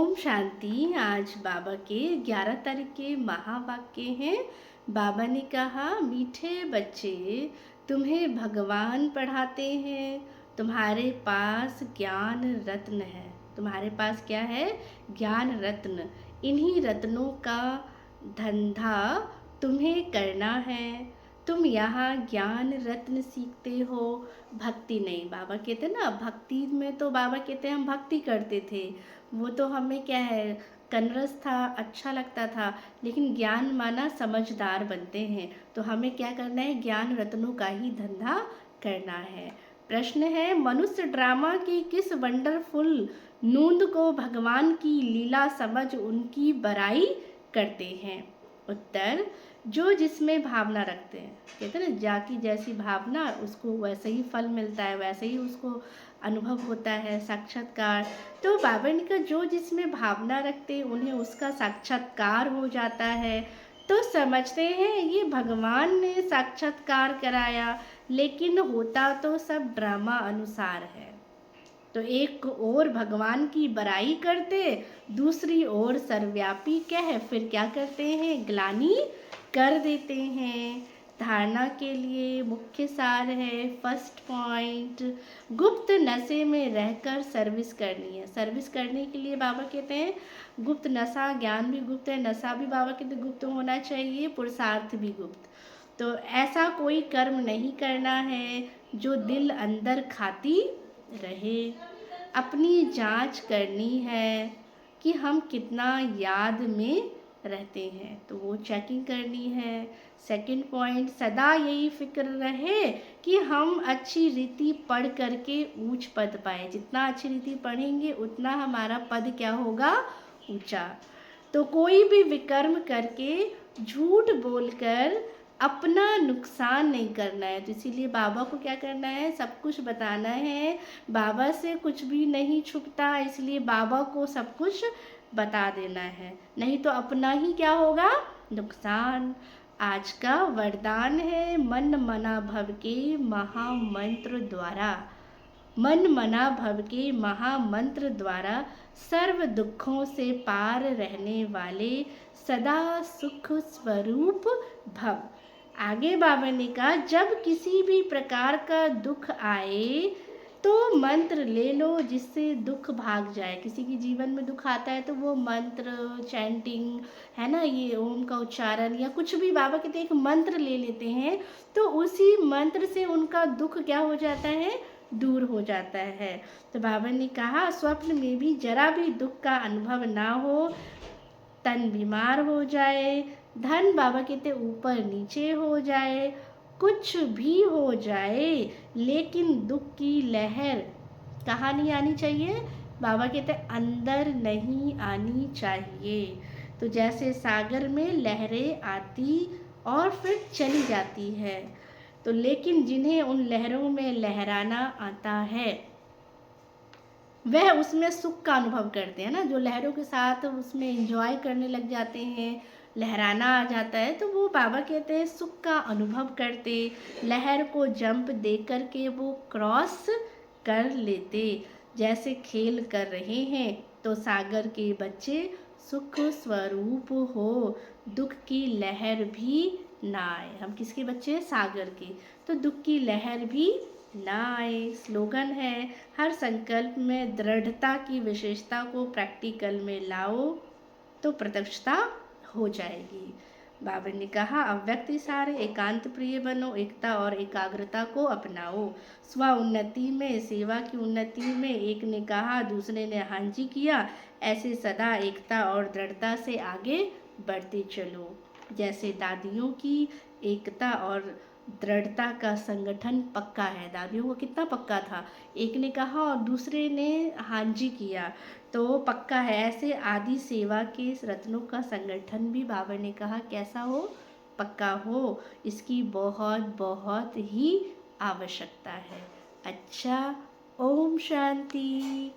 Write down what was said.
ओम शांति। आज बाबा के 11 तारीख के महावाक्य हैं। बाबा ने कहा, मीठे बच्चे, तुम्हें भगवान पढ़ाते हैं। तुम्हारे पास ज्ञान रत्न है। तुम्हारे पास क्या है? ज्ञान रत्न। इन्हीं रत्नों का धंधा तुम्हें करना है। तुम यहाँ ज्ञान रत्न सीखते हो, भक्ति नहीं। बाबा कहते हैं ना, भक्ति में तो बाबा कहते हैं हम भक्ति करते थे, वो तो हमें क्या है, कनरस था, अच्छा लगता था। लेकिन ज्ञान माना समझदार बनते हैं, तो हमें क्या करना है? ज्ञान रत्नों का ही धंधा करना है। प्रश्न है, मनुष्य ड्रामा की किस वंडरफुल नूंद को भगवान की लीला समझ उनकी बड़ाई करते हैं? उत्तर, जो जिसमें भावना रखते हैं। कहते हैं ना, जाकी जैसी भावना उसको वैसे ही फल मिलता है, वैसे ही उसको अनुभव होता है, साक्षात्कार। तो बाबा ने कहा, जो जिसमें भावना रखते उन्हें उसका साक्षात्कार हो जाता है। तो समझते हैं ये भगवान ने साक्षात्कार कराया, लेकिन होता तो सब ड्रामा अनुसार है। तो एक ओर भगवान की बड़ाई करते, दूसरी ओर सर्वव्यापी कह फिर क्या करते हैं? ग्लानि कर देते हैं। धारणा के लिए मुख्य सार है, फर्स्ट पॉइंट, गुप्त नशे में रहकर सर्विस करनी है। सर्विस करने के लिए बाबा कहते हैं गुप्त नशा, ज्ञान भी गुप्त है, नशा भी बाबा कहते हैं गुप्त होना चाहिए, पुरुषार्थ भी गुप्त। तो ऐसा कोई कर्म नहीं करना है जो दिल अंदर खाती रहे। अपनी जांच करनी है कि हम कितना याद में रहते हैं, तो वो चेकिंग करनी है। सेकंड पॉइंट, सदा यही फिक्र रहे कि हम अच्छी रीति पढ़ करके ऊंच पद पाए। जितना अच्छी रीति पढ़ेंगे उतना हमारा पद क्या होगा? ऊंचा। तो कोई भी विकर्म करके, झूठ बोलकर अपना नुकसान नहीं करना है। तो इसीलिए बाबा को क्या करना है? सब कुछ बताना है। बाबा से कुछ भी नहीं छुपता, इसलिए बाबा को सब कुछ बता देना है, नहीं तो अपना ही क्या होगा? नुकसान। आज का वरदान है, मन मना भव के महामंत्र द्वारा। मन मना भव के महामंत्र द्वारा सर्व दुखों से पार रहने वाले सदा सुख स्वरूप भव। आगे बाबा ने कहा, जब किसी भी प्रकार का दुख आए तो मंत्र ले लो जिससे दुख भाग जाए। किसी के जीवन में दुख आता है तो वो मंत्र, चैंटिंग है ना, ये ओम का उच्चारण या कुछ भी बाबा कहते हैं एक मंत्र ले लेते हैं, तो उसी मंत्र से उनका दुख क्या हो जाता है? दूर हो जाता है। तो बाबा ने कहा, स्वप्न में भी जरा भी दुख का अनुभव ना हो, तन बीमार हो जाए, धन बाबा कहते ऊपर नीचे हो जाए, कुछ भी हो जाए, लेकिन दुख की लहर कहाँ नहीं आनी चाहिए? बाबा कहते अंदर नहीं आनी चाहिए। तो जैसे सागर में लहरें आती और फिर चली जाती है, तो लेकिन जिन्हें उन लहरों में लहराना आता है वह उसमें सुख का अनुभव करते हैं ना। जो लहरों के साथ उसमें एंजॉय करने लग जाते हैं, लहराना आ जाता है, तो वो बाबा कहते हैं सुख का अनुभव करते, लहर को जंप दे कर के वो क्रॉस कर लेते। जैसे खेल कर रहे हैं तो सागर के बच्चे सुख स्वरूप हो, दुख की लहर भी ना आए। हम किसके बच्चे हैं? सागर के। तो दुख की लहर भी ना आए। स्लोगन है, हर संकल्प में दृढ़ता की विशेषता को प्रैक्टिकल में लाओ तो प्रत्यक्षता हो जाएगी। बाबा ने कहा, अव्यक्त सारे एकांत प्रिय बनो, एकता और एकाग्रता को अपनाओ। स्व उन्नति में, सेवा की उन्नति में एक ने कहा, दूसरे ने हाँ जी किया, ऐसे सदा एकता और दृढ़ता से आगे बढ़ते चलो। जैसे दादियों की एकता और दृढ़ता का संगठन पक्का है। दादियों को कितना पक्का था, एक ने कहा और दूसरे ने हाँ जी किया, तो पक्का है। ऐसे आदि सेवा के रत्नों का संगठन भी बाबा ने कहा कैसा हो? पक्का हो। इसकी बहुत बहुत ही आवश्यकता है। अच्छा, ओम शांति।